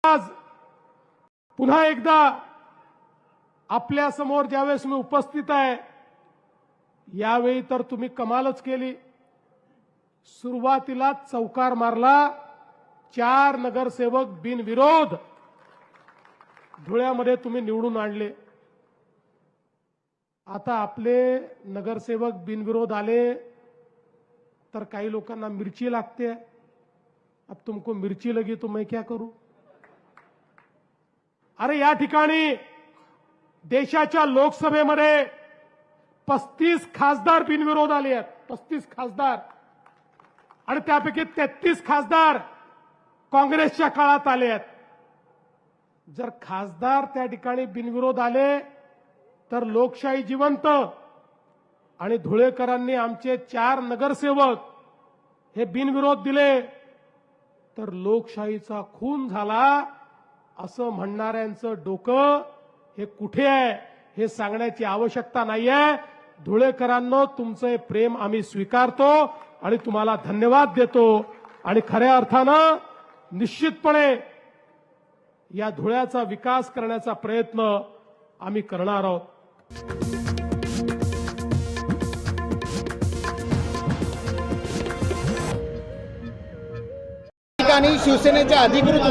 आज पुन्हा एकदा आपल्या समोर ज्यावेळेस मी उपस्थित आहे, यावेळी तर तुम्ही कमालच केली. सुरुवातीला चौकार मारला, 4 नगरसेवक बिनविरोध धुळ्यामध्ये तुम्ही निवडून आणले. आता आपले नगरसेवक बिनविरोध आले तर काही लोकांना मिरची लागते. अब तुमको मिर्ची लगी तो मैं क्या करूं. अरे या ठिकाणी देशाच्या लोकसभेमध्ये 35 खासदार बिनविरोध आले आहेत. 35 खासदार आणि त्यापैकी 33 खासदार काँग्रेसच्या काळात आले आहेत. जर खासदार त्या ठिकाणी बिनविरोध आले तर लोकशाही जिवंत. आणि धुळेकरांनी आमचे 4 नगरसेवक हे बिनविरोध दिले तर लोकशाहीचा खून झाला असं म्हणणाऱ्यांचं डोकं हे कुठे आहे हे सांगण्याची आवश्यकता नाहीये. धुळेकरांनो, तुमचं हे प्रेम आम्ही स्वीकारतो आणि तुम्हाला धन्यवाद देतो. आणि खऱ्या अर्थानं निश्चितपणे या धुळ्याचा विकास करण्याचा प्रयत्न आम्ही करणार आहोत. ठिकाणी शिवसेनेच्या अधिकृत